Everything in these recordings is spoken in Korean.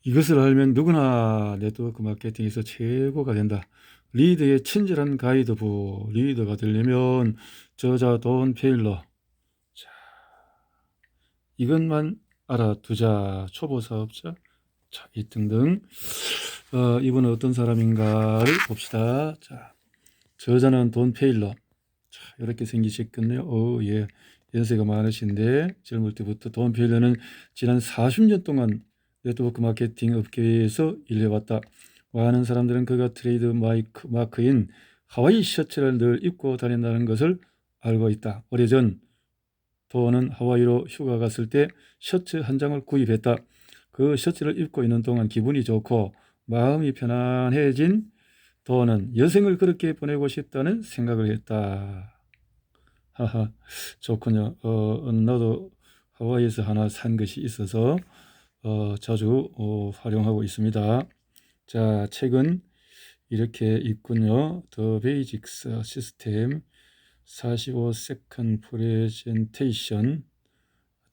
이것을 알면 누구나 네트워크 마케팅에서 최고가 된다. 리더의 친절한 가이드북. 리더가 되려면 저자 돈 페일러. 자, 이것만 알아두자. 초보 사업자. 자, 이 등등. 이분은 어떤 사람인가를 봅시다. 자, 저자는 돈 페일러. 자, 이렇게 생기셨겠네요. 예. 연세가 많으신데 젊을 때부터 돈 페일러는 지난 40년 동안 네트워크 마케팅 업계에서 일해왔다. 많은 사람들은 그가 트레이드 마크인 하와이 셔츠를 늘 입고 다닌다는 것을 알고 있다. 오래전 돈은 하와이로 휴가 갔을 때 셔츠 한 장을 구입했다. 그 셔츠를 입고 있는 동안 기분이 좋고 마음이 편안해진 돈은 여생을 그렇게 보내고 싶다는 생각을 했다. 하하, 좋군요. 나도 하와이에서 하나 산 것이 있어서 자주 활용하고 있습니다. 자, 책은 이렇게 있군요. The Basics System, 45 Second Presentation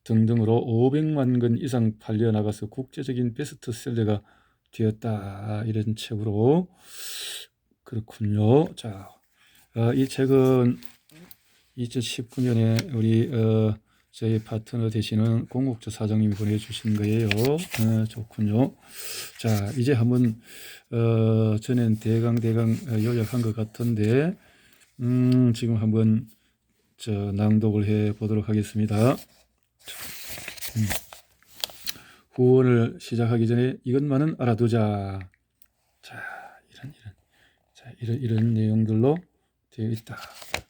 등등으로 500만 권 이상 팔려나가서 국제적인 베스트셀러가 되었다. 이런 책으로. 그렇군요. 자, 이 책은 2019년에 우리 저희 파트너 되시는 공국주 사장님이 보내주신 거예요. 좋군요. 자, 이제 한번 전엔 대강 요약한 것 같은데 지금 한번 낭독을 해 보도록 하겠습니다. 후원을 시작하기 전에 이것만은 알아두자. 자, 이런 내용들로 되어 있다.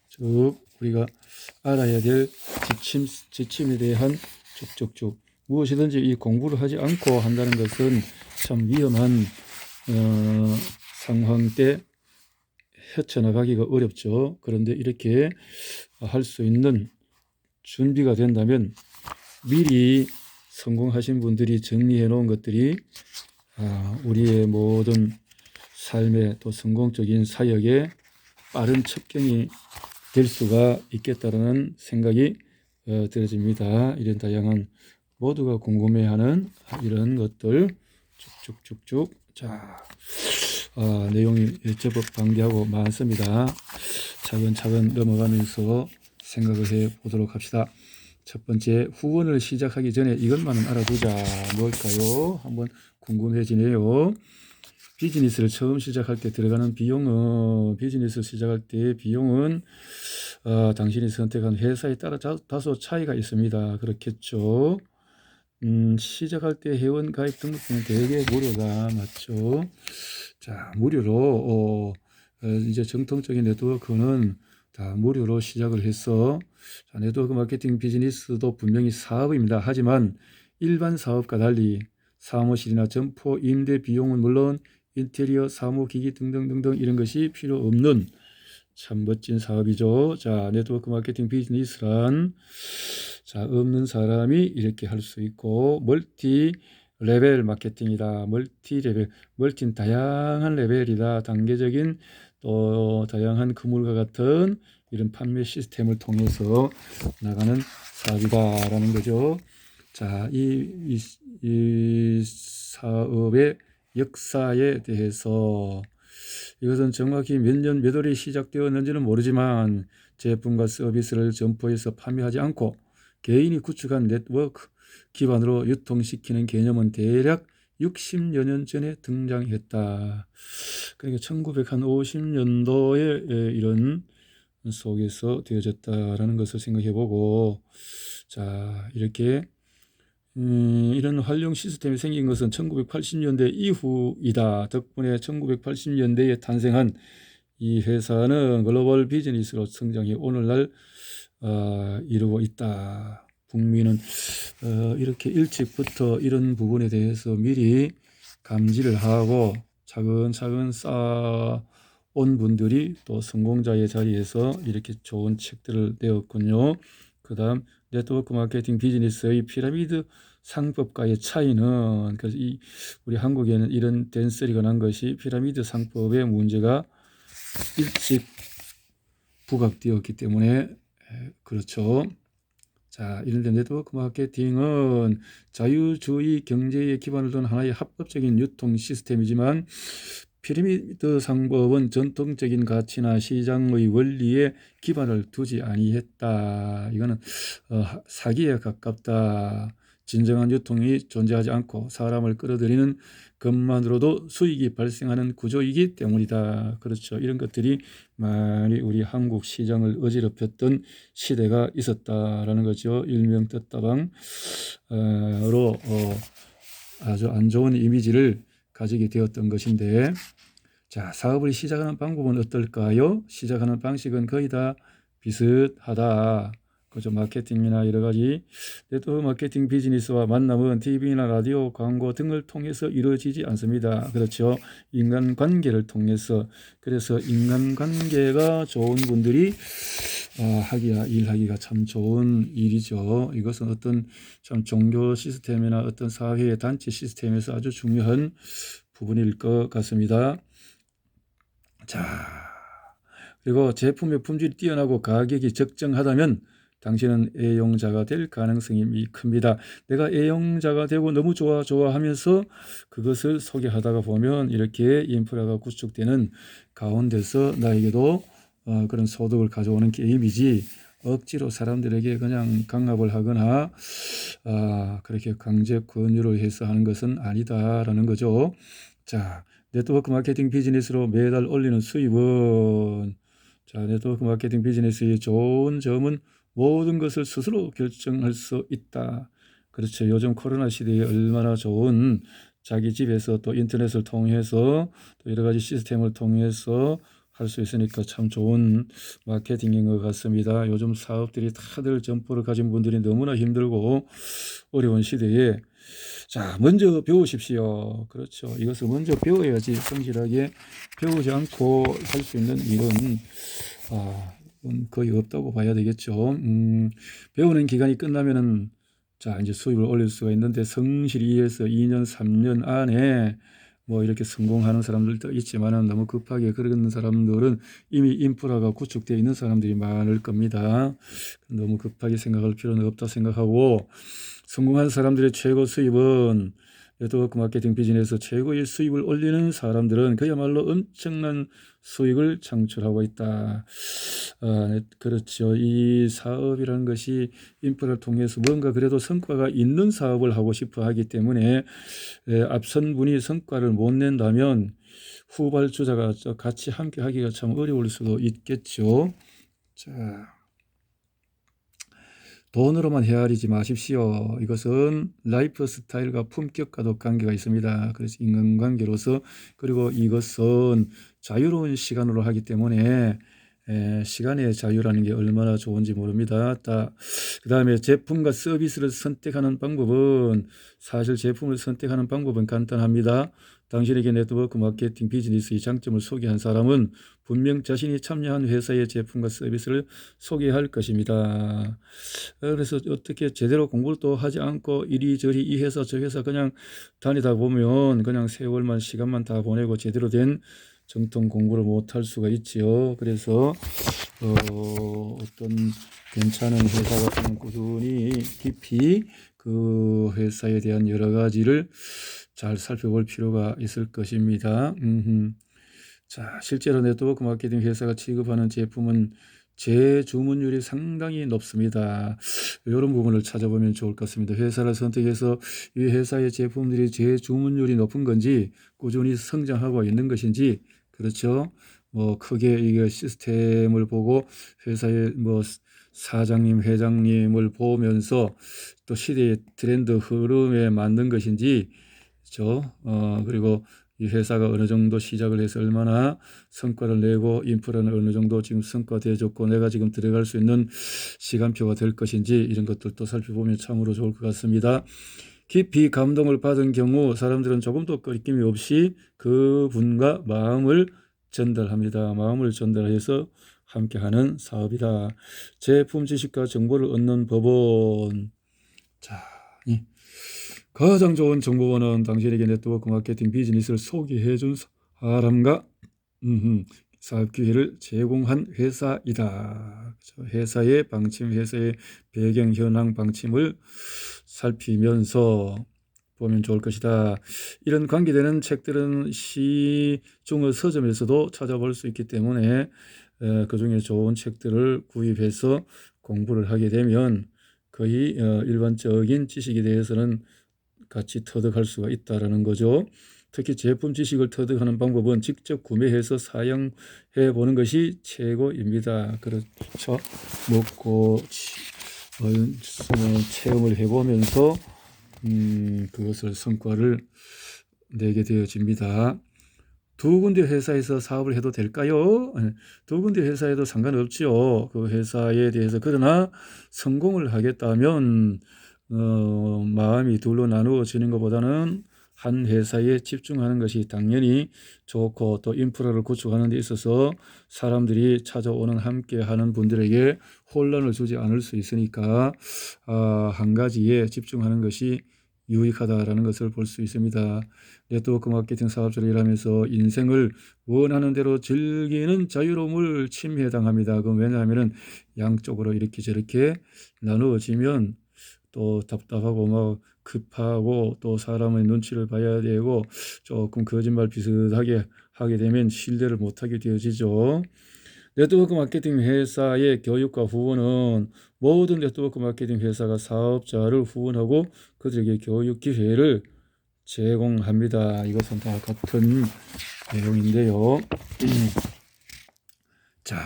쭉 우리가 알아야 될 지침에 대한 쭉쭉쭉. 무엇이든지 이 공부를 하지 않고 한다는 것은 참 위험한 상황 때 헤쳐나가기가 어렵죠. 그런데 이렇게 할 수 있는 준비가 된다면 미리 성공하신 분들이 정리해 놓은 것들이 우리의 모든 삶의 또 성공적인 사역에 빠른 첩경이 될 수가 있겠다는 생각이 들어집니다. 이런 다양한 모두가 궁금해하는 이런 것들 쭉쭉쭉쭉. 자, 내용이 제법 방대하고 많습니다. 차근차근 넘어가면서 생각을 해 보도록 합시다. 첫 번째, 후원을 시작하기 전에 이것만은 알아두자. 뭘까요? 한번 궁금해지네요. 비즈니스를 처음 시작할 때 들어가는 비용은, 비즈니스 시작할 때 비용은 당신이 선택한 회사에 따라 다소 차이가 있습니다. 그렇겠죠. 시작할 때 회원 가입 등록비는 대개 무료가 맞죠. 자, 무료로 이제 정통적인 네트워크는 다 무료로 시작을 해서, 자, 네트워크 마케팅 비즈니스도 분명히 사업입니다. 하지만 일반 사업과 달리 사무실이나 점포 임대 비용은 물론 인테리어, 사무기기 등등등등 이런 것이 필요 없는 참 멋진 사업이죠. 자, 네트워크 마케팅 비즈니스란, 자, 없는 사람이 이렇게 할 수 있고, 멀티 레벨 마케팅이다. 멀티 레벨, 멀티는 다양한 레벨이다. 단계적인 또 다양한 그물과 같은 이런 판매 시스템을 통해서 나가는 사업이다라는 거죠. 자, 이 사업의 역사에 대해서, 이것은 정확히 몇 년 몇 월에 시작되었는지는 모르지만 제품과 서비스를 점포에서 판매하지 않고 개인이 구축한 네트워크 기반으로 유통시키는 개념은 대략 60여 년 전에 등장했다. 그러니까 1950년도에 이런 속에서 되어졌다라는 것을 생각해 보고, 자, 이렇게 이런 활용 시스템이 생긴 것은 1980년대 이후이다. 덕분에 1980년대에 탄생한 이 회사는 글로벌 비즈니스로 성장해 오늘날 이루고 있다. 북미는 이렇게 일찍부터 이런 부분에 대해서 미리 감지를 하고 차근차근 쌓아온 분들이 또 성공자의 자리에서 이렇게 좋은 책들을 내었군요. 그 다음, 네트워크 마케팅 비즈니스의 피라미드 상법과의 차이는, 그래서 우리 한국에는 이런 댄스리가 난 것이 피라미드 상법의 문제가 일찍 부각되었기 때문에 그렇죠. 자, 이런 데 네트워크 마케팅은 자유주의 경제에 기반을 둔 하나의 합법적인 유통 시스템이지만 피라미드 상법은 전통적인 가치나 시장의 원리에 기반을 두지 아니했다. 이거는 사기에 가깝다. 진정한 유통이 존재하지 않고 사람을 끌어들이는 것만으로도 수익이 발생하는 구조이기 때문이다. 그렇죠. 이런 것들이 많이 우리 한국 시장을 어지럽혔던 시대가 있었다라는 거죠. 일명 떴다방으로 아주 안 좋은 이미지를 가지게 되었던 것인데, 자, 사업을 시작하는 방법은 어떨까요? 시작하는 방식은 거의 다 비슷하다. 그죠? 마케팅이나 여러 가지 네트워크 마케팅 비즈니스와 만남은 TV나 라디오, 광고 등을 통해서 이루어지지 않습니다. 그렇죠? 인간관계를 통해서. 그래서 인간관계가 좋은 분들이 일하기가 참 좋은 일이죠. 이것은 어떤 참 종교 시스템이나 어떤 사회의 단체 시스템에서 아주 중요한 부분일 것 같습니다. 자, 그리고 제품의 품질이 뛰어나고 가격이 적정하다면 당신은 애용자가 될 가능성이 큽니다. 내가 애용자가 되고 너무 좋아하면서 그것을 소개하다가 보면 이렇게 인프라가 구축되는 가운데서 나에게도 그런 소득을 가져오는 게임이지, 억지로 사람들에게 그냥 강압을 하거나 그렇게 강제 권유를 해서 하는 것은 아니다라는 거죠. 자, 네트워크 마케팅 비즈니스로 매달 올리는 수입은, 자, 네트워크 마케팅 비즈니스의 좋은 점은 모든 것을 스스로 결정할 수 있다. 그렇죠. 요즘 코로나 시대에 얼마나 좋은, 자기 집에서 또 인터넷을 통해서 또 여러 가지 시스템을 통해서 할 수 있으니까 참 좋은 마케팅인 것 같습니다. 요즘 사업들이 다들 점포를 가진 분들이 너무나 힘들고 어려운 시대에, 자, 먼저 배우십시오. 그렇죠. 이것을 먼저 배워야지. 성실하게 배우지 않고 할 수 있는 일은 거의 없다고 봐야 되겠죠. 배우는 기간이 끝나면은, 자, 이제 수입을 올릴 수가 있는데, 성실히 해서 2년, 3년 안에 뭐 이렇게 성공하는 사람들도 있지만은, 너무 급하게 그러는 사람들은 이미 인프라가 구축되어 있는 사람들이 많을 겁니다. 너무 급하게 생각할 필요는 없다 생각하고, 성공한 사람들의 최고 수입은, 네트워크 마케팅 비즈니스에서 최고의 수입을 올리는 사람들은 그야말로 엄청난 수익을 창출하고 있다. 그렇죠. 이 사업이라는 것이 인프라를 통해서 뭔가 그래도 성과가 있는 사업을 하고 싶어 하기 때문에, 앞선 분이 성과를 못 낸다면 후발주자가 같이 함께 하기가 참 어려울 수도 있겠죠. 자, 돈으로만 헤아리지 마십시오. 이것은 라이프 스타일과 품격과도 관계가 있습니다. 그래서 인간관계로서, 그리고 이것은 자유로운 시간으로 하기 때문에 시간의 자유라는 게 얼마나 좋은지 모릅니다. 그 다음에 제품과 서비스를 선택하는 방법은, 사실 제품을 선택하는 방법은 간단합니다. 당신에게 네트워크 마케팅 비즈니스의 장점을 소개한 사람은 분명 자신이 참여한 회사의 제품과 서비스를 소개할 것입니다. 그래서 어떻게 제대로 공부를 또 하지 않고 이리저리 이 회사 저 회사 그냥 다니다 보면 그냥 세월만 시간만 다 보내고 제대로 된 정통 공부를 못할 수가 있지요. 그래서 어떤 괜찮은 회사 같은 꾸준히 깊이 그 회사에 대한 여러 가지를 잘 살펴볼 필요가 있을 것입니다. 자, 실제로 네트워크 마케팅 회사가 취급하는 제품은 재주문율이 상당히 높습니다. 이런 부분을 찾아보면 좋을 것 같습니다. 회사를 선택해서 이 회사의 제품들이 재주문율이 높은 건지, 꾸준히 성장하고 있는 것인지, 그렇죠. 뭐 크게 이게 시스템을 보고 회사의 뭐 사장님, 회장님을 보면서 또 시대의 트렌드 흐름에 맞는 것인지, 그렇죠. 그리고 이 회사가 어느 정도 시작을 해서 얼마나 성과를 내고 인프라는 어느 정도 지금 성과되어졌고 내가 지금 들어갈 수 있는 시간표가 될 것인지, 이런 것들도 살펴보면 참으로 좋을 것 같습니다. 깊이 감동을 받은 경우 사람들은 조금도 거리낌이 없이 그분과 마음을 전달합니다. 마음을 전달해서 함께하는 사업이다. 제품 지식과 정보를 얻는 법은, 자, 가장 좋은 정보원은 당신에게 네트워크 마케팅 비즈니스를 소개해 준 사람과 사업 기회를 제공한 회사이다. 회사의 방침, 회사의 배경, 현황, 방침을 살피면서 보면 좋을 것이다. 이런 관계되는 책들은 시중의 서점에서도 찾아볼 수 있기 때문에 그 중에 좋은 책들을 구입해서 공부를 하게 되면 거의 일반적인 지식에 대해서는 같이 터득할 수가 있다라는 거죠. 특히 제품 지식을 터득하는 방법은 직접 구매해서 사용해 보는 것이 최고입니다. 그렇죠. 먹고 체험을 해보면서 그것을 성과를 내게 되어집니다. 두 군데 회사에서 사업을 해도 될까요? 두 군데 회사에도 상관없지요. 그 회사에 대해서. 그러나 성공을 하겠다면 마음이 둘로 나누어지는 것보다는 한 회사에 집중하는 것이 당연히 좋고, 또 인프라를 구축하는 데 있어서 사람들이 찾아오는, 함께하는 분들에게 혼란을 주지 않을 수 있으니까 한 가지에 집중하는 것이 유익하다라는 것을 볼 수 있습니다. 네트워크 마케팅 사업자를 일하면서 인생을 원하는 대로 즐기는 자유로움을 침해당합니다. 그럼 왜냐하면 양쪽으로 이렇게 저렇게 나누어지면 또 답답하고 막 급하고, 또 사람의 눈치를 봐야 되고, 조금 거짓말 비슷하게 하게 되면 신뢰를 못하게 되어지죠. 네트워크 마케팅 회사의 교육과 후원은 모든 네트워크 마케팅 회사가 사업자를 후원하고 그들에게 교육 기회를 제공합니다. 이것은 다 같은 내용인데요. 자,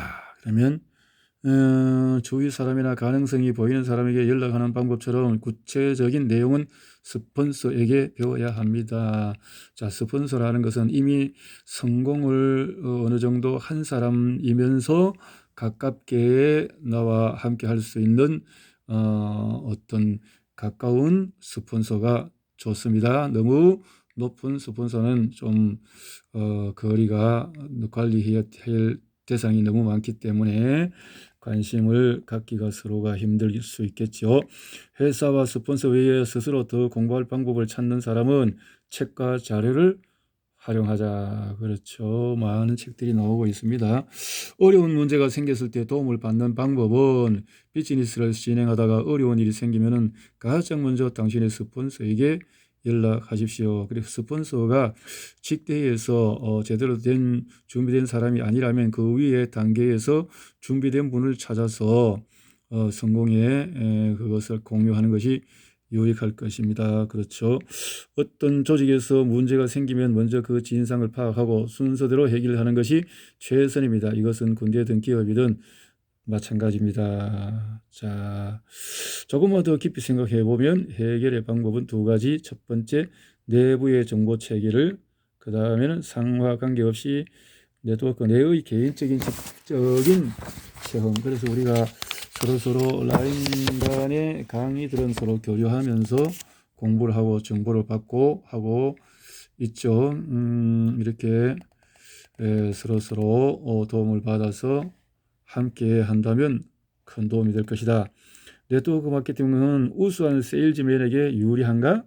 그러면 주위 사람이나 가능성이 보이는 사람에게 연락하는 방법처럼 구체적인 내용은 스폰서에게 배워야 합니다. 자, 스폰서라는 것은 이미 성공을 어느 정도 한 사람이면서 가깝게 나와 함께 할 수 있는 어떤 가까운 스폰서가 좋습니다. 너무 높은 스폰서는 좀 거리가 관리해야 할 대상이 너무 많기 때문에 관심을 갖기가 서로가 힘들 수 있겠죠. 회사와 스폰서 외에 스스로 더 공부할 방법을 찾는 사람은 책과 자료를 활용하자. 그렇죠. 많은 책들이 나오고 있습니다. 어려운 문제가 생겼을 때 도움을 받는 방법은, 비즈니스를 진행하다가 어려운 일이 생기면은 가장 먼저 당신의 스폰서에게 연락하십시오. 그리고 스폰서가 직대에서 제대로 된 준비된 사람이 아니라면 그 위에 단계에서 준비된 분을 찾아서 성공에 그것을 공유하는 것이 유익할 것입니다. 그렇죠. 어떤 조직에서 문제가 생기면 먼저 그 진상을 파악하고 순서대로 해결하는 것이 최선입니다. 이것은 군대든 기업이든 마찬가지입니다. 자, 조금만 더 깊이 생각해 보면 해결의 방법은 두 가지. 첫 번째, 내부의 정보 체계를, 그 다음에는 상하 관계없이 네트워크 내의 개인적인 적극적인 체험. 그래서 우리가 서로 라인 간의 강의들은 서로 교류하면서 공부를 하고 정보를 받고 하고 있죠. 이렇게 서로 도움을 받아서 함께 한다면 큰 도움이 될 것이다. 네트워크 마케팅은 우수한 세일즈맨에게 유리한가?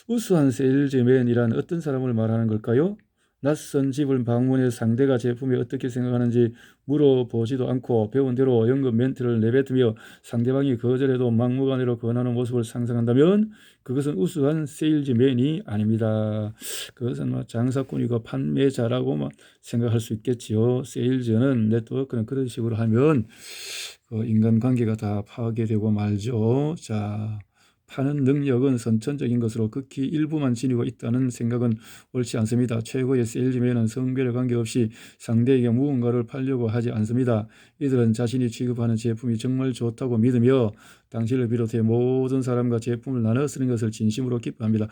우수한 세일즈맨이란 어떤 사람을 말하는 걸까요? 낯선 집을 방문해 상대가 제품에 어떻게 생각하는지 물어보지도 않고 배운 대로 연금 멘트를 내뱉으며 상대방이 거절해도 막무가내로 권하는 모습을 상상한다면 그것은 우수한 세일즈맨이 아닙니다. 그것은 장사꾼이고 판매자라고만 생각할 수 있겠지요. 세일즈는, 네트워크는 그런 식으로 하면 인간관계가 다 파괴되고 말죠. 자, 파는 능력은 선천적인 것으로 극히 일부만 지니고 있다는 생각은 옳지 않습니다. 최고의 세일즈맨은 성별에 관계없이 상대에게 무언가를 팔려고 하지 않습니다. 이들은 자신이 취급하는 제품이 정말 좋다고 믿으며 당신을 비롯해 모든 사람과 제품을 나눠 쓰는 것을 진심으로 기뻐합니다.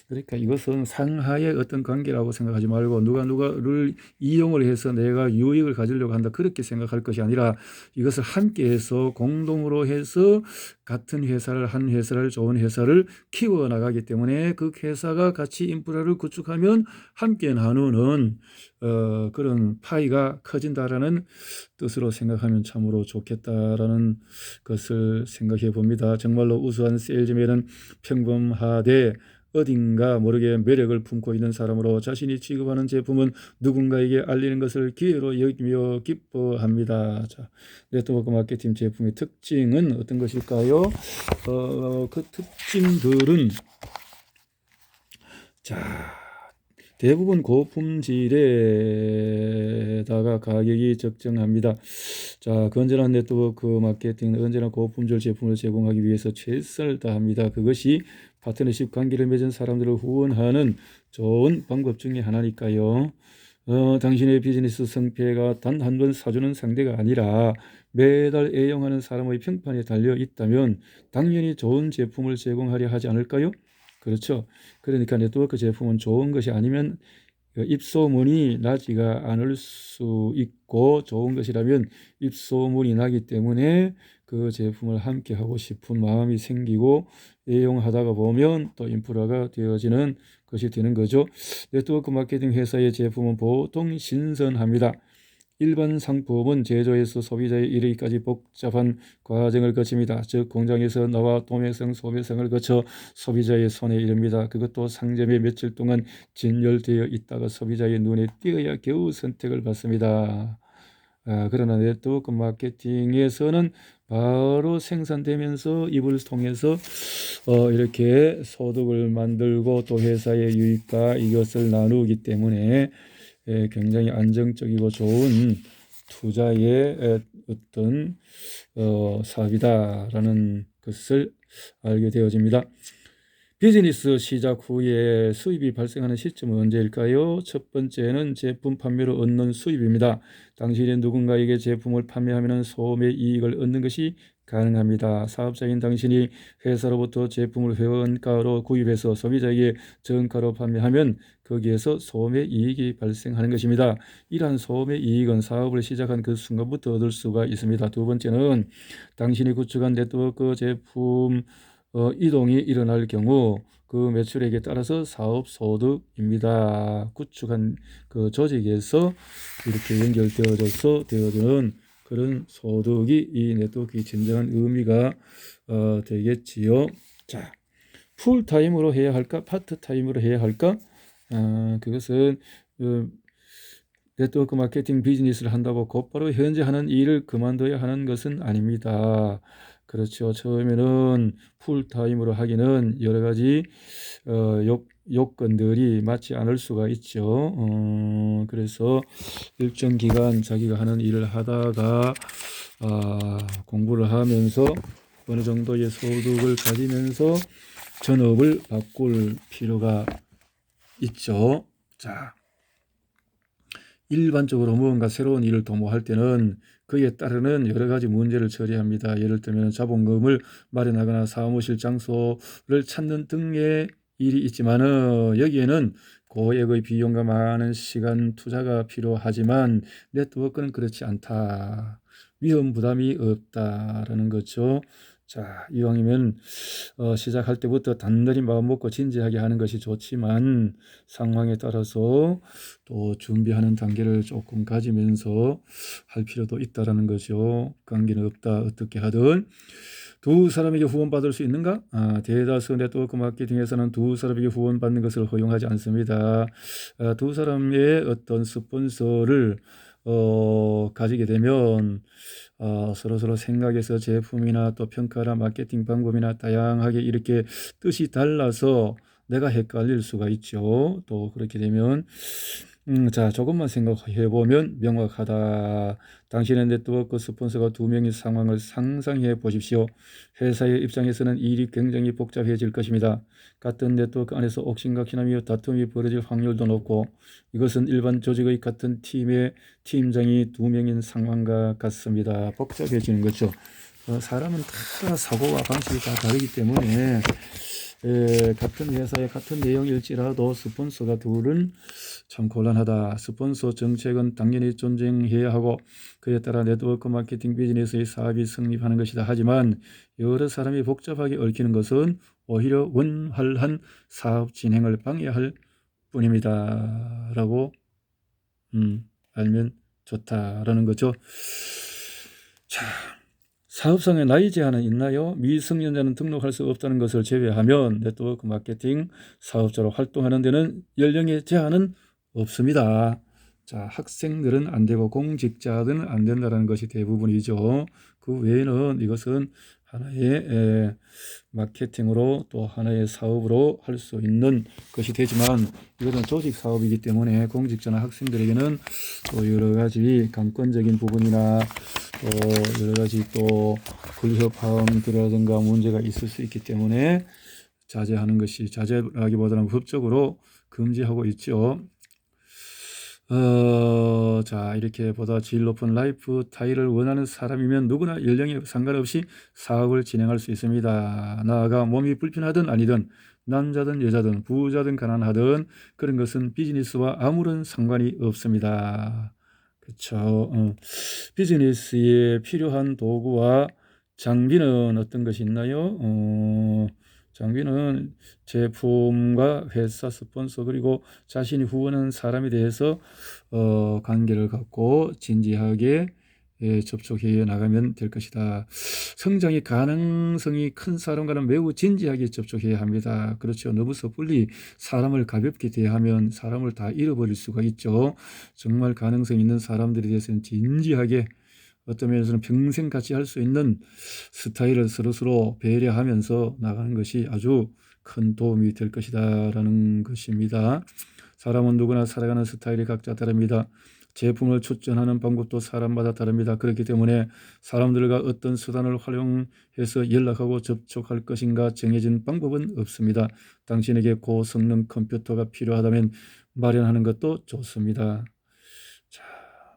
그러니까 이것은 상하의 어떤 관계라고 생각하지 말고 누가를 이용을 해서 내가 유익을 가지려고 한다, 그렇게 생각할 것이 아니라 이것을 함께해서 공동으로 해서 같은 회사를, 한 회사를, 좋은 회사를 키워나가기 때문에 그 회사가 같이 인프라를 구축하면 함께 나누는 그런 파이가 커진다라는 뜻으로 생각하면 참으로 좋겠다라는 것을 생각해 봅니다. 정말로 우수한 세일즈맨은 평범하되 어딘가 모르게 매력을 품고 있는 사람으로 자신이 취급하는 제품은 누군가에게 알리는 것을 기회로 여기며 기뻐합니다. 자, 네트워크 마케팅 제품의 특징은 어떤 것일까요? 그 특징들은 자, 대부분 고품질에다가 가격이 적정합니다. 자, 건전한 네트워크 마케팅은 언제나 고품질 제품을 제공하기 위해서 최선을 다합니다. 그것이 파트너십 관계를 맺은 사람들을 후원하는 좋은 방법 중에 하나니까요. 당신의 비즈니스 성패가 단 한 번 사주는 상대가 아니라 매달 애용하는 사람의 평판에 달려 있다면 당연히 좋은 제품을 제공하려 하지 않을까요? 그렇죠. 그러니까 네트워크 제품은 좋은 것이 아니면 입소문이 나지가 않을 수 있고, 좋은 것이라면 입소문이 나기 때문에 그 제품을 함께 하고 싶은 마음이 생기고 애용하다가 보면 또 인프라가 되어지는 것이 되는 거죠. 네트워크 마케팅 회사의 제품은 보통 신선합니다. 일반 상품은 제조에서 소비자에 이르기까지 복잡한 과정을 거칩니다. 즉 공장에서 나와 도매상, 소매상을 거쳐 소비자의 손에 이릅니다. 그것도 상점에 며칠 동안 진열되어 있다가 소비자의 눈에 띄어야 겨우 선택을 받습니다. 그러나 네트워크 마케팅에서는 바로 생산되면서 이를 통해서 이렇게 소득을 만들고 또 회사의 유익과 이것을 나누기 때문에 굉장히 안정적이고 좋은 투자의 어떤 사업이다라는 것을 알게 되어집니다. 비즈니스 시작 후에 수입이 발생하는 시점은 언제일까요? 첫 번째는 제품 판매로 얻는 수입입니다. 당신이 누군가에게 제품을 판매하면 소매 이익을 얻는 것이 가능합니다. 사업자인 당신이 회사로부터 제품을 회원가로 구입해서 소비자에게 정가로 판매하면 거기에서 소매 이익이 발생하는 것입니다. 이러한 소매 이익은 사업을 시작한 그 순간부터 얻을 수가 있습니다. 두 번째는 당신이 구축한 네트워크 제품 이동이 일어날 경우 그 매출액에 따라서 사업 소득입니다. 구축한 그 조직에서 이렇게 연결되어져서 되어지는 그런 소득이 이 네트워크의 진정한 의미가 되겠지요. 자, 풀타임으로 해야 할까? 파트타임으로 해야 할까? 그것은 네트워크 마케팅 비즈니스를 한다고 곧바로 현재 하는 일을 그만둬야 하는 것은 아닙니다. 그렇죠. 처음에는 풀타임으로 하기는 여러 가지 요건들이 맞지 않을 수가 있죠. 그래서 일정 기간 자기가 하는 일을 하다가 공부를 하면서 어느 정도의 소득을 가지면서 전업을 바꿀 필요가 있죠. 자, 일반적으로 무언가 새로운 일을 도모할 때는 그에 따르는 여러 가지 문제를 처리합니다. 예를 들면 자본금을 마련하거나 사무실 장소를 찾는 등의 일이 있지만은 여기에는 고액의 비용과 많은 시간 투자가 필요하지만 네트워크는 그렇지 않다. 위험 부담이 없다라는 거죠. 자, 이왕이면 시작할 때부터 단단히 마음 먹고 진지하게 하는 것이 좋지만 상황에 따라서 또 준비하는 단계를 조금 가지면서 할 필요도 있다라는 거죠. 관계는 없다. 어떻게 하든 두 사람에게 후원받을 수 있는가? 대다수 네트워크 마케팅에서는 두 사람에게 후원받는 것을 허용하지 않습니다. 두 사람의 어떤 스폰서를 가지게 되면 서로 생각에서 제품이나 또 평가나 마케팅 방법이나 다양하게 이렇게 뜻이 달라서 내가 헷갈릴 수가 있죠. 또 그렇게 되면 자, 조금만 생각해 보면 명확하다. 당신의 네트워크 스폰서가 두 명의 상황을 상상해 보십시오. 회사의 입장에서는 일이 굉장히 복잡해질 것입니다. 같은 네트워크 안에서 옥신각신하며 다툼이 벌어질 확률도 높고 이것은 일반 조직의 같은 팀의 팀장이 두 명인 상황과 같습니다. 복잡해지는 거죠. 사람은 다 사고와 방식이 다 다르기 때문에 같은 회사의 같은 내용일지라도 스폰서가 둘은 참 곤란하다. 스폰서 정책은 당연히 존중해야 하고 그에 따라 네트워크 마케팅 비즈니스의 사업이 성립하는 것이다. 하지만 여러 사람이 복잡하게 얽히는 것은 오히려 원활한 사업 진행을 방해할 뿐입니다. 라고 알면 좋다라는 거죠. 자, 사업상의 나이 제한은 있나요? 미성년자는 등록할 수 없다는 것을 제외하면 네트워크 마케팅 사업자로 활동하는 데는 연령의 제한은 없습니다. 자, 학생들은 안 되고 공직자들은 안 된다는 것이 대부분이죠. 그 외에는 이것은 하나의 마케팅으로 또 하나의 사업으로 할 수 있는 것이 되지만 이것은 조직 사업이기 때문에 공직자나 학생들에게는 또 여러 가지 감권적인 부분이나 또 여러 가지 또 불협화음이라든가 문제가 있을 수 있기 때문에 자제하는 것이, 자제라기보다는 법적으로 금지하고 있죠. 자, 이렇게 보다 질 높은 라이프 스타일을 원하는 사람이면 누구나 연령에 상관없이 사업을 진행할 수 있습니다. 나아가 몸이 불편하든 아니든 남자든 여자든 부자든 가난하든 그런 것은 비즈니스와 아무런 상관이 없습니다. 그렇죠. 비즈니스에 필요한 도구와 장비는 어떤 것이 있나요? 장비는 제품과 회사 스폰서 그리고 자신이 후원하는 사람에 대해서 관계를 갖고 진지하게 접촉해 나가면 될 것이다. 성장의 가능성이 큰 사람과는 매우 진지하게 접촉해야 합니다. 그렇죠. 너무 섣불리 사람을 가볍게 대하면 사람을 다 잃어버릴 수가 있죠. 정말 가능성 있는 사람들에 대해서는 진지하게, 어떤 면에서는 평생 같이 할 수 있는 스타일을 서로서로 배려하면서 나가는 것이 아주 큰 도움이 될 것이다라는 것입니다. 사람은 누구나 살아가는 스타일이 각자 다릅니다. 제품을 추천하는 방법도 사람마다 다릅니다. 그렇기 때문에 사람들과 어떤 수단을 활용해서 연락하고 접촉할 것인가 정해진 방법은 없습니다. 당신에게 고성능 컴퓨터가 필요하다면 마련하는 것도 좋습니다. 자,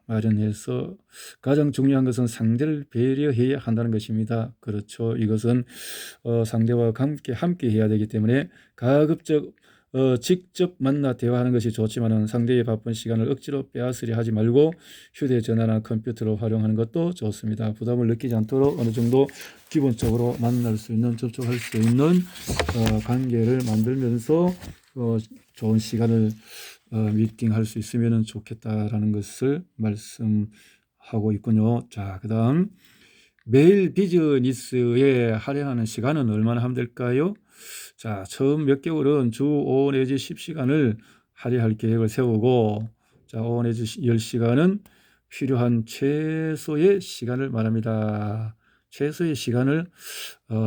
마련해서 가장 중요한 것은 상대를 배려해야 한다는 것입니다. 그렇죠. 이것은 상대와 함께 해야 되기 때문에 가급적 직접 만나 대화하는 것이 좋지만은 상대의 바쁜 시간을 억지로 빼앗으려 하지 말고 휴대전화나 컴퓨터를 활용하는 것도 좋습니다. 부담을 느끼지 않도록 어느 정도 기본적으로 만날 수 있는, 접촉할 수 있는 관계를 만들면서 좋은 시간을 미팅할 수 있으면 좋겠다라는 것을 말씀하고 있군요. 자, 그 다음 매일 비즈니스에 할애하는 시간은 얼마나 하면 될까요? 자, 처음 몇 개월은 주 5 내지 10시간을 할애할 계획을 세우고, 자, 5 내지 10시간은 필요한 최소의 시간을 말합니다. 최소의 시간을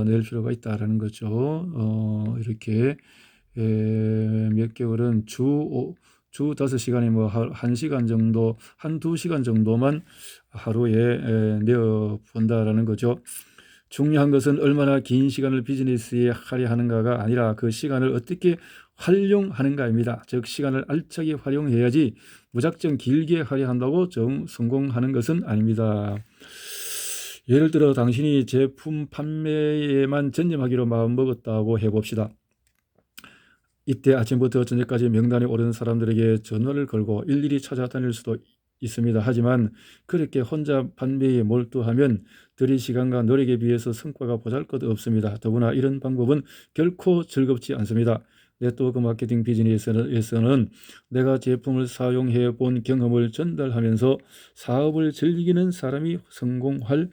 낼 필요가 있다라는 거죠. 이렇게 몇 개월은 주 5시간이 뭐 1시간 정도, 2시간 정도만 하루에 내어 본다라는 거죠. 중요한 것은 얼마나 긴 시간을 비즈니스에 할애하는가가 아니라 그 시간을 어떻게 활용하는가입니다. 즉 시간을 알차게 활용해야지 무작정 길게 할애한다고 성공하는 것은 아닙니다. 예를 들어 당신이 제품 판매에만 전념하기로 마음먹었다고 해봅시다. 이때 아침부터 저녁까지 명단에 오르는 사람들에게 전화를 걸고 일일이 찾아다닐 수도 있습니다. 하지만 그렇게 혼자 판매에 몰두하면 들인 시간과 노력에 비해서 성과가 보잘것없습니다. 더구나 이런 방법은 결코 즐겁지 않습니다. 네트워크 마케팅 비즈니스에서는 내가 제품을 사용해 본 경험을 전달하면서 사업을 즐기는 사람이 성공할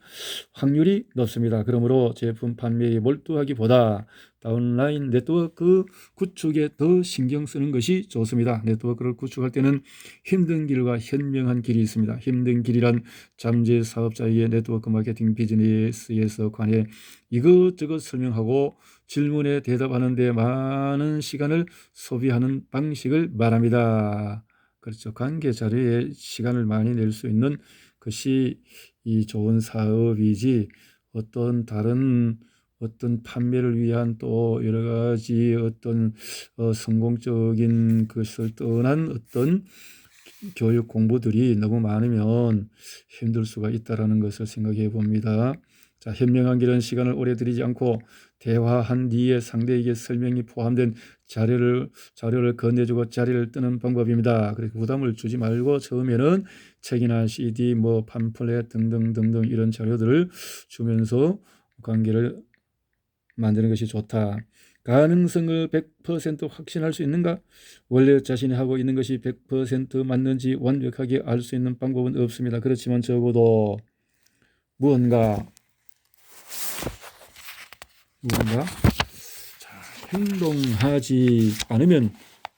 확률이 높습니다. 그러므로 제품 판매에 몰두하기보다 다운라인 네트워크 구축에 더 신경 쓰는 것이 좋습니다. 네트워크를 구축할 때는 힘든 길과 현명한 길이 있습니다. 힘든 길이란 잠재 사업자에게 네트워크 마케팅 비즈니스에서 관해 이것저것 설명하고 질문에 대답하는 데 많은 시간을 소비하는 방식을 말합니다. 그렇죠. 관계 자료에 시간을 많이 낼 수 있는 것이 이 좋은 사업이지, 다른 판매를 위한 또 여러 가지 성공적인 것을 떠난 교육 공부들이 너무 많으면 힘들 수가 있다라는 것을 생각해 봅니다. 자, 현명한 길은 시간을 오래 들이지 않고 대화한 뒤에 상대에게 설명이 포함된 자료를 건네주고 자리를 뜨는 방법입니다. 그래서 부담을 주지 말고 처음에는 책이나 CD, 팜플렛 등등 이런 자료들을 주면서 관계를 만드는 것이 좋다. 가능성을 100% 확신할 수 있는가? 원래 자신이 하고 있는 것이 100% 맞는지 완벽하게 알 수 있는 방법은 없습니다. 그렇지만 적어도 무언가 누군가 자, 행동하지 않으면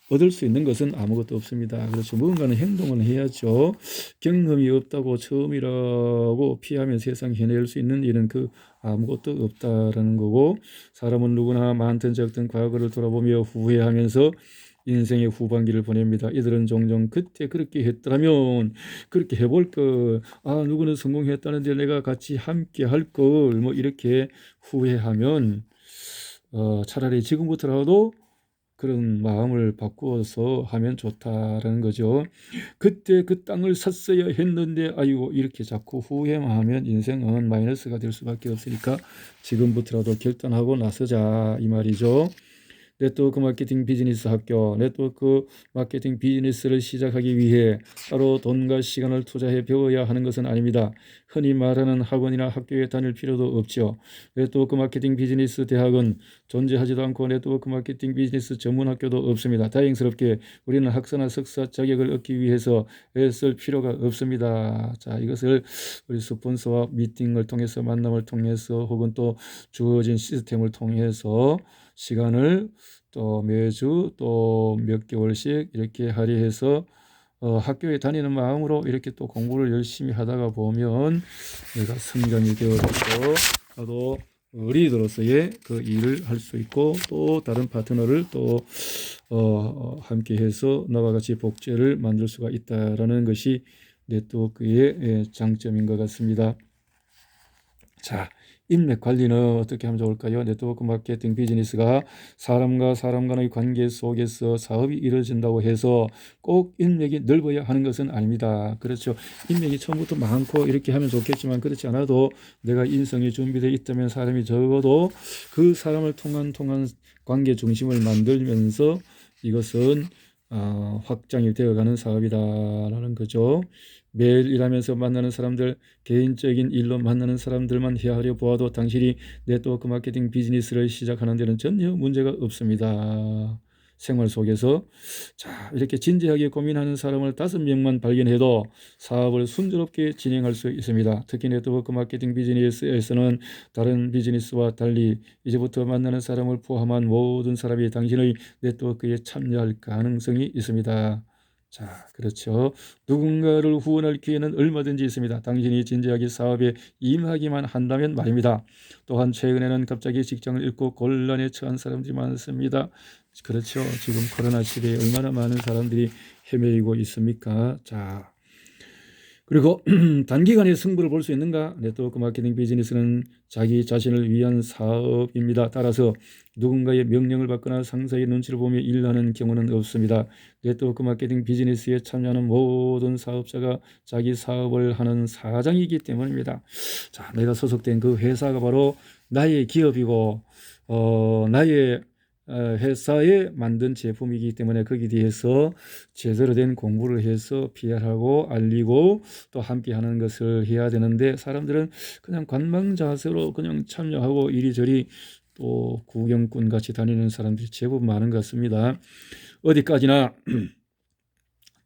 얻을 수 있는 것은 아무것도 없습니다. 그렇죠. 무언가는 행동을 해야죠. 경험이 없다고 처음이라고 피하면 세상 해낼 수 있는 일은 그 아무것도 없다라는 거고, 사람은 누구나 많든 적든 과거를 돌아보며 후회하면서 인생의 후반기를 보냅니다. 이들은 종종 그때 그렇게 했더라면 그렇게 해볼 걸, 누구는 성공했다는데 내가 같이 함께 할 걸, 뭐 이렇게 후회하면 차라리 지금부터라도 그런 마음을 바꾸어서 하면 좋다라는 거죠. 그때 그 땅을 샀어야 했는데 아이고 이렇게 자꾸 후회하면 인생은 마이너스가 될 수밖에 없으니까 지금부터라도 결단하고 나서자 이 말이죠. 네트워크 마케팅 비즈니스 학교, 네트워크 마케팅 비즈니스를 시작하기 위해 따로 돈과 시간을 투자해 배워야 하는 것은 아닙니다. 흔히 말하는 학원이나 학교에 다닐 필요도 없죠. 네트워크 마케팅 비즈니스 대학은 존재하지도 않고 네트워크 마케팅 비즈니스 전문 학교도 없습니다. 다행스럽게 우리는 학사나 석사 자격을 얻기 위해서 애쓸 필요가 없습니다. 자, 이것을 우리 스폰서와 미팅을 통해서, 만남을 통해서, 혹은 또 주어진 시스템을 통해서 시간을 또 매주 또 몇 개월씩 이렇게 할애해서 학교에 다니는 마음으로 이렇게 또 공부를 열심히 하다가 보면 내가 성장이 되어서 나도 리더로서의 그 일을 할 수 있고, 또 다른 파트너를 또 함께 해서 나와 같이 복제를 만들 수가 있다라는 것이 네트워크의 장점인 것 같습니다. 자, 인맥 관리는 어떻게 하면 좋을까요? 네트워크 마케팅 비즈니스가 사람과 사람 간의 관계 속에서 사업이 이루어진다고 해서 꼭 인맥이 넓어야 하는 것은 아닙니다. 그렇죠. 인맥이 처음부터 많고 이렇게 하면 좋겠지만, 그렇지 않아도 내가 인성이 준비되어 있다면 사람이 적어도 그 사람을 통한 관계 중심을 만들면서 이것은 확장이 되어가는 사업이다라는 거죠. 매일 일하면서 만나는 사람들, 개인적인 일로 만나는 사람들만 헤아려 보아도 당신이 네트워크 마케팅 비즈니스를 시작하는 데는 전혀 문제가 없습니다. 생활 속에서 자, 이렇게 진지하게 고민하는 사람을 5명만 발견해도 사업을 순조롭게 진행할 수 있습니다. 특히 네트워크 마케팅 비즈니스에서는 다른 비즈니스와 달리 이제부터 만나는 사람을 포함한 모든 사람이 당신의 네트워크에 참여할 가능성이 있습니다. 자, 그렇죠. 누군가를 후원할 기회는 얼마든지 있습니다. 당신이 진지하게 사업에 임하기만 한다면 말입니다. 또한 최근에는 갑자기 직장을 잃고 곤란에 처한 사람들이 많습니다. 그렇죠. 지금 코로나 시대에 얼마나 많은 사람들이 헤매이고 있습니까? 자, 그리고 단기간에 승부를 볼 수 있는가? 네트워크 마케팅 비즈니스는 자기 자신을 위한 사업입니다. 따라서 누군가의 명령을 받거나 상사의 눈치를 보며 일하는 경우는 없습니다. 네트워크 마케팅 비즈니스에 참여하는 모든 사업자가 자기 사업을 하는 사장이기 때문입니다. 자, 내가 소속된 그 회사가 바로 나의 기업이고 나의 회사에 만든 제품이기 때문에 거기에 대해서 제대로 된 공부를 해서 PR하고 알리고 또 함께 하는 것을 해야 되는데, 사람들은 그냥 관망 자세로 그냥 참여하고 이리저리 또 구경꾼 같이 다니는 사람들이 제법 많은 것 같습니다. 어디까지나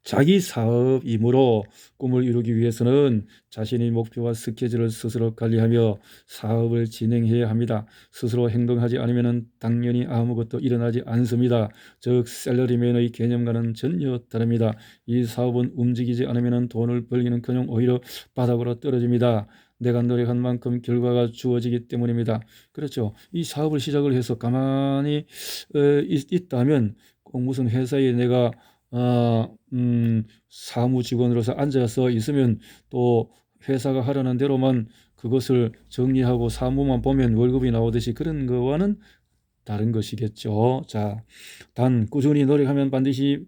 자기 사업이므로 꿈을 이루기 위해서는 자신의 목표와 스케줄을 스스로 관리하며 사업을 진행해야 합니다. 스스로 행동하지 않으면 당연히 아무것도 일어나지 않습니다. 즉 셀러리맨의 개념과는 전혀 다릅니다. 이 사업은 움직이지 않으면 돈을 벌기는커녕 오히려 바닥으로 떨어집니다. 내가 노력한 만큼 결과가 주어지기 때문입니다. 그렇죠. 이 사업을 시작을 해서 가만히 있다면 꼭 무슨 회사에 내가 사무직원으로서 앉아서 있으면 또 회사가 하라는 대로만 그것을 정리하고 사무만 보면 월급이 나오듯이 그런 거와는 다른 것이겠죠. 자, 단 꾸준히 노력하면 반드시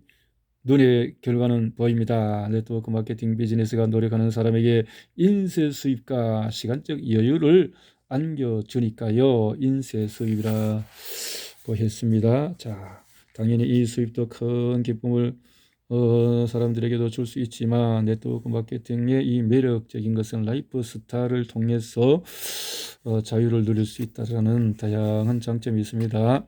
눈의 결과는 보입니다. 네트워크 마케팅 비즈니스가 노력하는 사람에게 인쇄 수입과 시간적 여유를 안겨주니까요. 인쇄 수입이라고 했습니다. 자, 당연히 이 수입도 큰 기쁨을 사람들에게도 줄 수 있지만, 네트워크 마케팅의 이 매력적인 것은 라이프 스타일을 통해서 자유를 누릴 수 있다는 다양한 장점이 있습니다.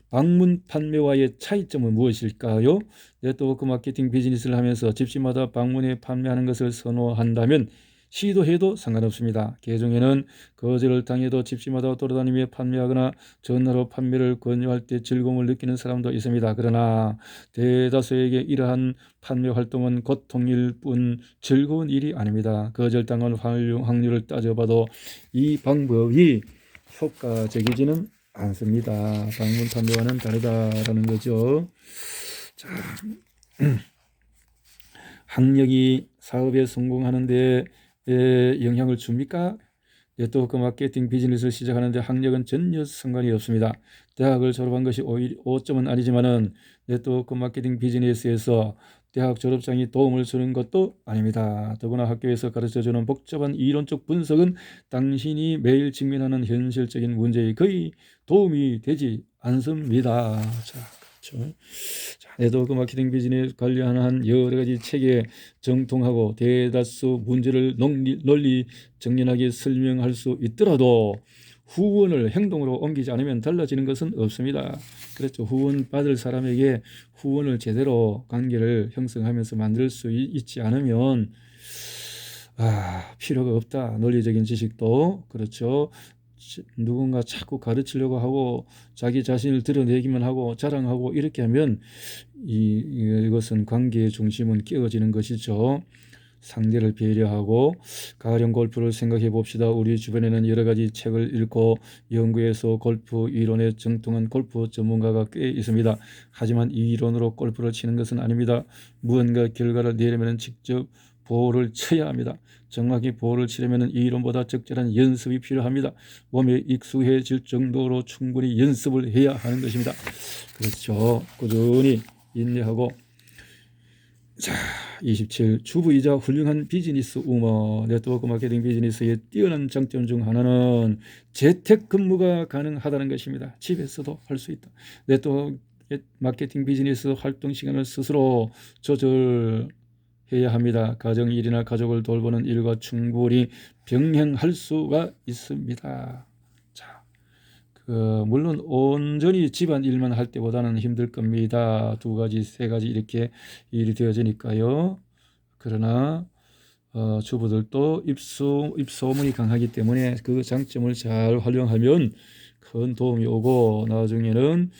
방문 판매와의 차이점은 무엇일까요? 네트워크 마케팅 비즈니스를 하면서 집집마다 방문해 판매하는 것을 선호한다면 시도해도 상관없습니다. 개중에는 거절을 당해도 집집마다 돌아다니며 판매하거나 전화로 판매를 권유할 때 즐거움을 느끼는 사람도 있습니다. 그러나 대다수에게 이러한 판매 활동은 고통일 뿐 즐거운 일이 아닙니다. 거절당할 확률을 따져봐도 이 방법이 효과적이지는 않습니다. 방문 판매와는 다르다라는 거죠. 자, 학력이 사업에 성공하는 데 영향을 줍니까? 네트워크 마케팅 비즈니스를 시작하는데 학력은 전혀 상관이 없습니다. 대학을 졸업한 것이 오점은 아니지만은 네트워크 마케팅 비즈니스에서 대학 졸업장이 도움을 주는 것도 아닙니다. 더구나 학교에서 가르쳐주는 복잡한 이론적 분석은 당신이 매일 직면하는 현실적인 문제에 거의 도움이 되지 않습니다. 자, 그렇죠. 자, 네트워크 마케팅 비즈니스 관련한 여러 가지 책에 정통하고 대다수 문제를 논리 정연하게 설명할 수 있더라도 후원을 행동으로 옮기지 않으면 달라지는 것은 없습니다. 그렇죠. 후원 받을 사람에게 후원을 제대로 관계를 형성하면서 만들 수 있지 않으면 필요가 없다. 논리적인 지식도 그렇죠. 누군가 자꾸 가르치려고 하고 자기 자신을 드러내기만 하고 자랑하고 이렇게 하면 이것은 관계의 중심은 깨어지는 것이죠. 상대를 배려하고 가령 골프를 생각해 봅시다. 우리 주변에는 여러 가지 책을 읽고 연구해서 골프 이론에 정통한 골프 전문가가 꽤 있습니다. 하지만 이 이론으로 골프를 치는 것은 아닙니다. 무언가 결과를 내려면 직접 볼을 쳐야 합니다. 정확히 볼을 치려면 이 이론보다 적절한 연습이 필요합니다. 몸에 익숙해질 정도로 충분히 연습을 해야 하는 것입니다. 그렇죠. 꾸준히 인내하고. 자, 27. 주부이자 훌륭한 비즈니스 우먼. 네트워크 마케팅 비즈니스의 뛰어난 장점 중 하나는 재택근무가 가능하다는 것입니다. 집에서도 할 수 있다. 네트워크 마케팅 비즈니스 활동 시간을 스스로 조절해야 합니다. 가정 일이나 가족을 돌보는 일과 충분히 병행할 수가 있습니다. 자, 물론 온전히 집안 일만 할 때보다는 힘들 겁니다. 2가지, 3가지 이렇게 일이 되어지니까요. 그러나 주부들도 입소문이 강하기 때문에 그 장점을 잘 활용하면 큰 도움이 오고 나중에는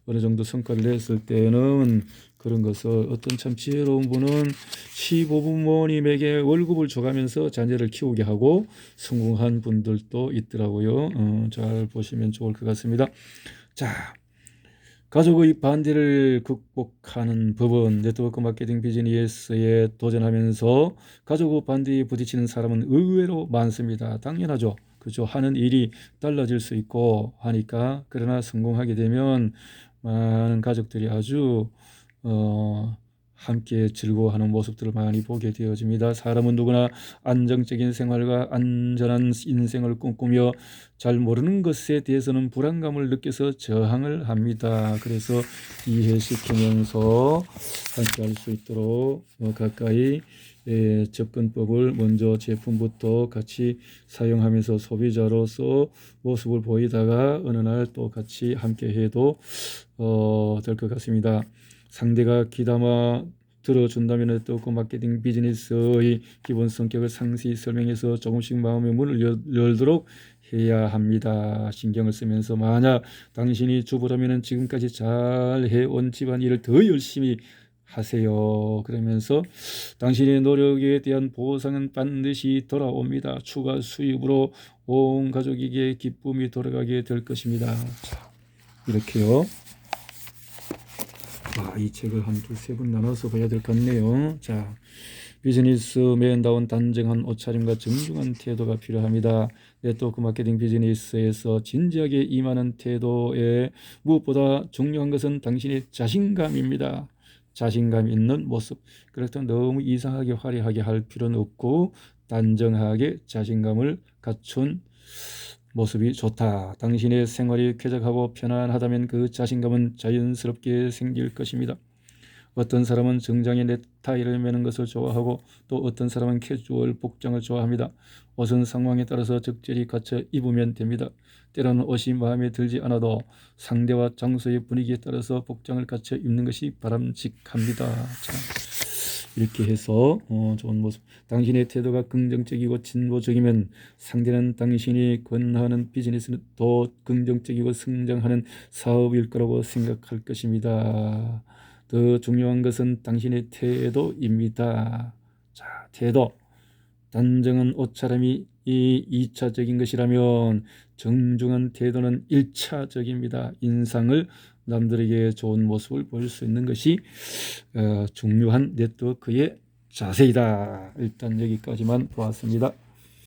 어느 정도 성과를 냈을 때는 그런 것을 어떤 참 지혜로운 분은 15부모님에게 월급을 줘가면서 자녀를 키우게 하고 성공한 분들도 있더라고요. 잘 보시면 좋을 것 같습니다. 자, 가족의 반대를 극복하는 법은 네트워크 마케팅 비즈니스에 도전하면서 가족의 반대에 부딪히는 사람은 의외로 많습니다. 당연하죠. 그죠. 하는 일이 달라질 수 있고 하니까. 그러나 성공하게 되면 많은 가족들이 아주 함께 즐거워하는 모습들을 많이 보게 되어집니다. 사람은 누구나 안정적인 생활과 안전한 인생을 꿈꾸며 잘 모르는 것에 대해서는 불안감을 느껴서 저항을 합니다. 그래서 이해시키면서 함께 할 수 있도록 가까이 접근법을 먼저 제품부터 같이 사용하면서 소비자로서 모습을 보이다가 어느 날 또 같이 함께 해도 될 것 같습니다. 상대가 귀담아 들어준다면 네트워크 마케팅 비즈니스의 기본 성격을 상세히 설명해서 조금씩 마음의 문을 열도록 해야 합니다. 신경을 쓰면서 만약 당신이 주부라면 지금까지 잘 해온 집안일을 더 열심히 하세요. 그러면서 당신의 노력에 대한 보상은 반드시 돌아옵니다. 추가 수입으로 온 가족에게 기쁨이 돌아가게 될 것입니다. 자, 이렇게요. 이 책을 한 2-3번 나눠서 봐야 될 것 같네요. 자, 비즈니스맨다운 단정한 옷차림과 정중한 태도가 필요합니다. 네트워크 마케팅 비즈니스에서 진지하게 임하는 태도에 무엇보다 중요한 것은 당신의 자신감입니다. 자신감 있는 모습. 그렇다면 너무 이상하게 화려하게 할 필요는 없고 단정하게 자신감을 갖춘 모습이 좋다. 당신의 생활이 쾌적하고 편안하다면 그 자신감은 자연스럽게 생길 것입니다. 어떤 사람은 정장에 넥타이를 매는 것을 좋아하고 또 어떤 사람은 캐주얼 복장을 좋아합니다. 옷은 상황에 따라서 적절히 갖춰 입으면 됩니다. 때로는 옷이 마음에 들지 않아도 상대와 장소의 분위기에 따라서 복장을 갖춰 입는 것이 바람직합니다. 자, 이렇게 해서 좋은 모습. 당신의 태도가 긍정적이고 진보적이면 상대는 당신이 권하는 비즈니스는 더 긍정적이고 성장하는 사업일 거라고 생각할 것입니다. 더 중요한 것은 당신의 태도입니다. 자, 태도. 단정한 옷차림이 이 2차적인 것이라면 정중한 태도는 1차적입니다. 인상을 남들에게 좋은 모습을 보일 수 있는 것이 중요한 네트워크의 자세이다. 일단 여기까지만 보았습니다.